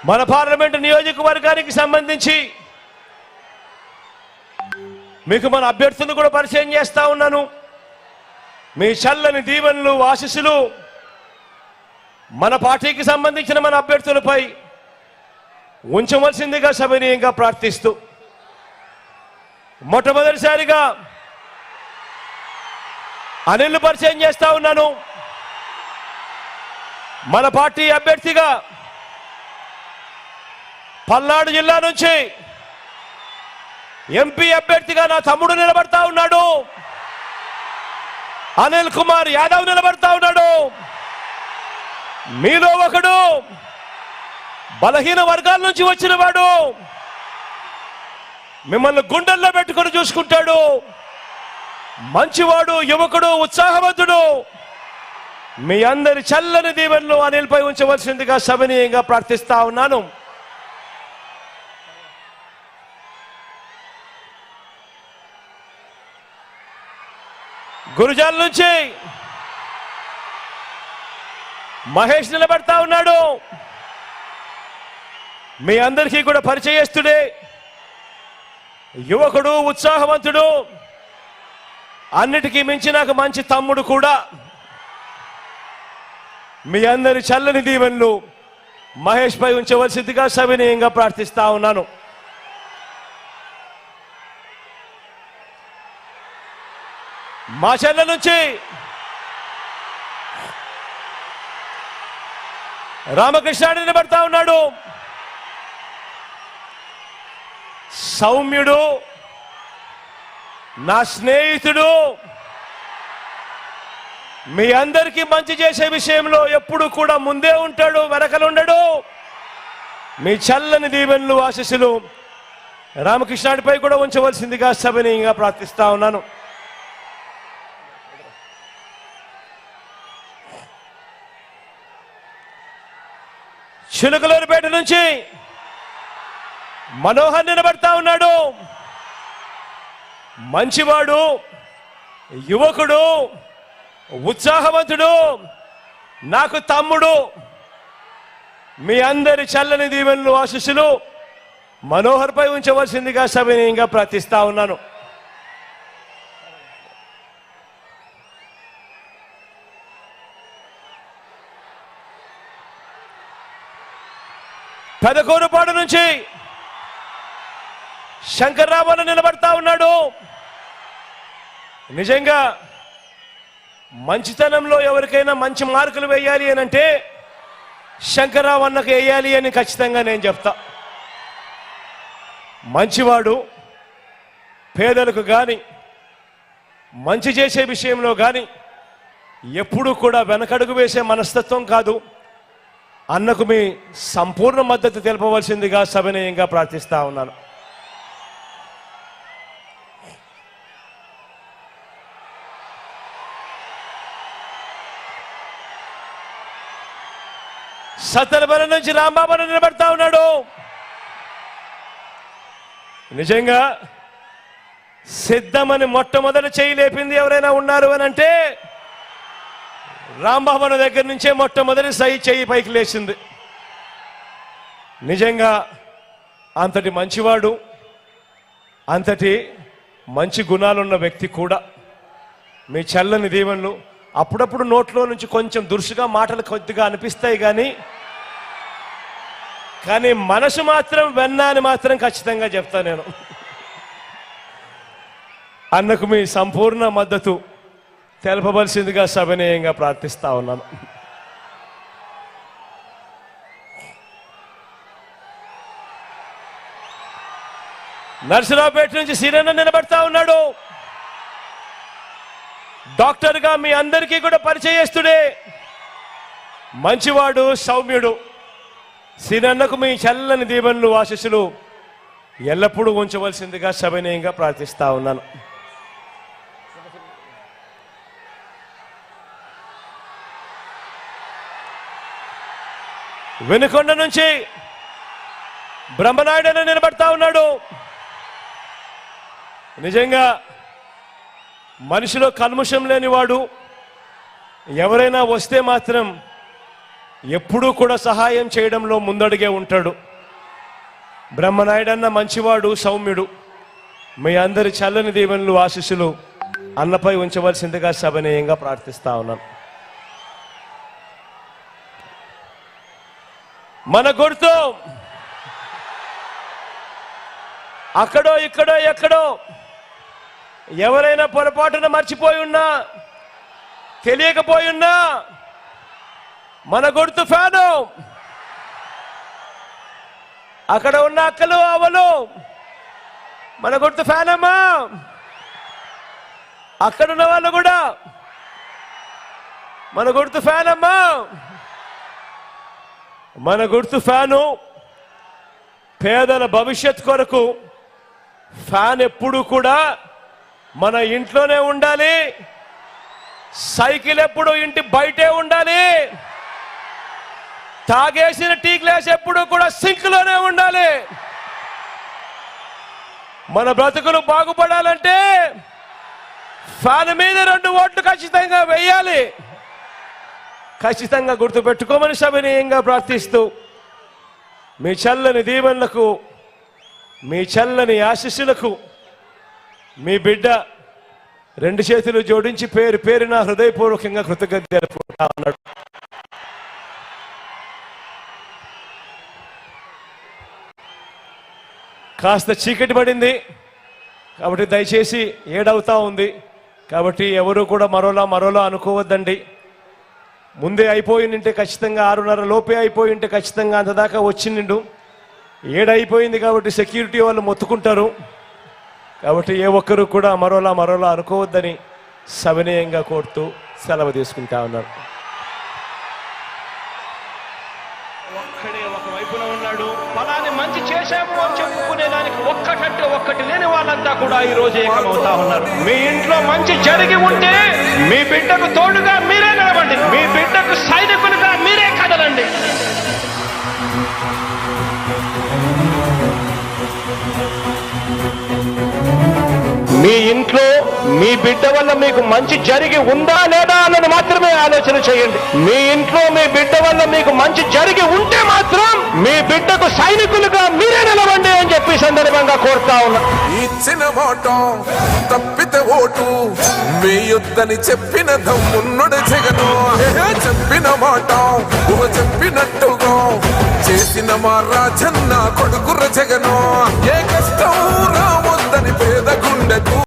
మన పార్లమెంటు నియోజకవర్గానికి సంబంధించి మీకు మన అభ్యర్థులను కూడా పరిచయం చేస్తా ఉన్నాను. మీ చల్లని దీవెనలు ఆశీస్సులు మన పార్టీకి సంబంధించిన మన అభ్యర్థులపై ఉంచవలసిందిగా సవినీయంగా ప్రార్థిస్తూ మొట్టమొదటిసారిగా అనిల్ పరిచయం చేస్తా ఉన్నాను. మన పార్టీ అభ్యర్థిగా పల్నాడు జిల్లా నుంచి ఎంపీ అభ్యర్థిగా నా తమ్ముడు నిలబడతా ఉన్నాడు. అనిల్ కుమార్ యాదవ్ నిలబడతా ఉన్నాడు. మీలో ఒకడు బలహీన వర్గాల నుంచి వచ్చిన వాడు, మిమ్మల్ని గుండెల్లో పెట్టుకొని చూసుకుంటాడు. మంచివాడు, యువకుడు, ఉత్సాహవంతుడు. మీ అందరి చల్లని దీవెనలు అనిల్పై ఉంచవలసిందిగా సవినీయంగా ప్రార్థిస్తా ఉన్నాను. గురుజాల నుంచి మహేష్ నిలబడతా ఉన్నాడు. మీ అందరికీ కూడా పరిచయస్తుడే, యువకుడు, ఉత్సాహవంతుడు, అన్నిటికీ మించి నాకు మంచి తమ్ముడు కూడా. మీ అందరి చల్లని దీవెనలు మహేష్ పై ఉంచవలసిందిగా సవినీయంగా ప్రార్థిస్తా ఉన్నాను. మా చెల్ల నుంచి రామకృష్ణ నిలబడతా ఉన్నాడు. సౌమ్యుడు, నా స్నేహితుడు, మీ అందరికీ మంచి చేసే విషయంలో ఎప్పుడు కూడా ముందే ఉంటాడు, వెనకలుండడు. మీ చల్లని దీవెనలు ఆశీస్సులు రామకృష్ణుడిపై కూడా ఉంచవలసిందిగా సవినీయంగా ప్రార్థిస్తా ఉన్నాను. చిలుకలూరుపేట నుంచి మనోహర్ నిలబడతా ఉన్నాడు. మంచివాడు, యువకుడు, ఉత్సాహవంతుడు, నాకు తమ్ముడు. మీ అందరి చల్లని దీవెనలు ఆశీస్సులు మనోహర్ పై ఉంచవలసిందిగా సవినీయంగా ప్రార్థిస్తా ఉన్నాను. పెదకూరుపాడు నుంచి శంకర్రావు నిలబడతా ఉన్నాడు. నిజంగా మంచితనంలో ఎవరికైనా మంచి మార్కులు వేయాలి అని అంటే శంకర్రావు అన్నకు వేయాలి అని ఖచ్చితంగా నేను చెప్తా. మంచివాడు, పేదలకు కానీ మంచి చేసే విషయంలో కానీ ఎప్పుడూ కూడా వెనకడుగు వేసే మనస్తత్వం కాదు. అన్నకు మీ సంపూర్ణ మద్దతు తెలపవలసిందిగా సవినయంగా ప్రార్థిస్తా ఉన్నాను. సత్తెనపల్లి నుంచి రాంబాబు నిలబడతా ఉన్నాడు. నిజంగా సిద్ధమని మొట్టమొదటి చేయి లేపింది ఎవరైనా ఉన్నారు అని అంటే రాంబాబు దగ్గర నుంచే మొట్టమొదటి చెయ్యి పైకి లేచింది. నిజంగా అంతటి మంచివాడు, అంతటి మంచి గుణాలున్న వ్యక్తి కూడా. మీ చల్లని దీవెనలు అప్పుడప్పుడు నోట్లో నుంచి కొంచెం దురుసుగా మాటలు కొద్దిగా అనిపిస్తాయి, కానీ మనసు మాత్రం వెన్న అని మాత్రం ఖచ్చితంగా చెప్తా నేను. అన్నకు మీ సంపూర్ణ మద్దతు తెలపవలసిందిగా సవినయంగా ప్రార్థిస్తా ఉన్నాను. నర్సరావుపేట నుంచి సీనన్న నిలబడతా ఉన్నాడు. డాక్టర్గా మీ అందరికీ కూడా పరిచయస్తుడే, మంచివాడు, సౌమ్యుడు. సీనన్నకు మీ చల్లని దీవెనలు ఆశీస్సులు ఎల్లప్పుడూ ఉంచవలసిందిగా సవినయంగా ప్రార్థిస్తా ఉన్నాను. వెనుకొండ నుంచి బ్రహ్మనాయుడు నిలబడతా ఉన్నాడు. నిజంగా మనిషిలో కల్ముషం లేనివాడు. ఎవరైనా వస్తే మాత్రం ఎప్పుడూ కూడా సహాయం చేయడంలో ముందడుగే ఉంటాడు. బ్రహ్మనాయుడన్న మంచివాడు, సౌమ్యుడు. మీ అందరి చల్లని దీవెనలు, ఆశీస్సులు అన్నపై ఉంచవలసిందిగా సభనీయంగా ప్రార్థిస్తా ఉన్నాను. మన గుర్తు అక్కడో ఇక్కడో ఎక్కడో ఎవరైనా పొరపాటున మర్చిపోయి ఉన్నా, తెలియకపోయి ఉన్నా, మన గుర్తు ఫ్యాను. అక్కడ ఉన్న అక్కలు అవలు మన గుర్తు ఫ్యాన్ అమ్మా. అక్కడున్న వాళ్ళు కూడా మన గుర్తు ఫ్యాన్ అమ్మా. మన గుర్తు ఫ్యాను. పేదల భవిష్యత్ కొరకు ఫ్యాన్ ఎప్పుడు కూడా మన ఇంట్లోనే ఉండాలి. సైకిల్ ఎప్పుడు ఇంటి బయటే ఉండాలి. తాగేసిన టీ గ్లాస్ ఎప్పుడు కూడా సింక్ లోనే ఉండాలి. మన బ్రతుకులు బాగుపడాలంటే ఫ్యాన్ మీద 2 ఓట్లు ఖచ్చితంగా వేయాలి. ఖచ్చితంగా గుర్తుపెట్టుకోమని సవినయంగా ప్రార్థిస్తూ, మీ చల్లని దీవెనలకు, మీ చల్లని ఆశీస్సులకు మీ బిడ్డ 2 చేతులు జోడించి పేరు పేరున హృదయపూర్వకంగా కృతజ్ఞతలు తెలుపుకుంటా ఉన్నాడు. కాస్త చీకటి పడింది కాబట్టి దయచేసి 7 అవుతా ఉంది కాబట్టి ఎవరు కూడా మరోలా అనుకోవద్దండి. ముందే అయిపోయిందంటే ఖచ్చితంగా 6:30 లోపే అయిపోయింటే ఖచ్చితంగా అంతదాకా వచ్చిండు. 7 అయిపోయింది కాబట్టి సెక్యూరిటీ వాళ్ళు మొత్తుకుంటారు. కాబట్టి ఏ ఒక్కరు కూడా మరోలా అనుకోవద్దని సవినయంగా కోరుతూ సెలవు తీసుకుంటా ఉన్నారు. ఒక్కడే ఒక వైపున ఉన్నాడు. ఫలాన్ని మంచి చేశాము అని చెప్పుకునే దానికి ఒక్కటంటే ఒక్కటి లేని వాళ్ళంతా కూడా ఈ రోజు ఏకమవుతా ఉన్నారు. మీ ఇంట్లో మంచి జరిగి ఉంటే మీ బిడ్డకు తోడుగా మీరే నిలబండి. మీ బిడ్డకు సైనికులుగా మీరే కదలండి. మీ ఇంట్లో మీ బిడ్డ వల్ల మీకు మంచి జరిగి ఉందా లేదా అన్నది మాత్రమే ఆలోచన చేయండి. మీ ఇంట్లో మీ బిడ్డ వల్ల మీకు మంచి జరిగి ఉంటే మాత్రం మీ బిడ్డకు సైనికులుగా మీరే నిలవండి అని చెప్పి సందర్భంగా కోరుతా ఉన్నా. ఇచ్చిన మాట తప్పితే ఓటు వేయొద్దని చెప్పిన దమ్మున్నడు జగను. చెప్పిన మాట చెప్పినట్టుగా చేసిన మా రాజన్న కొడుకుర జగను. ఏ కష్టం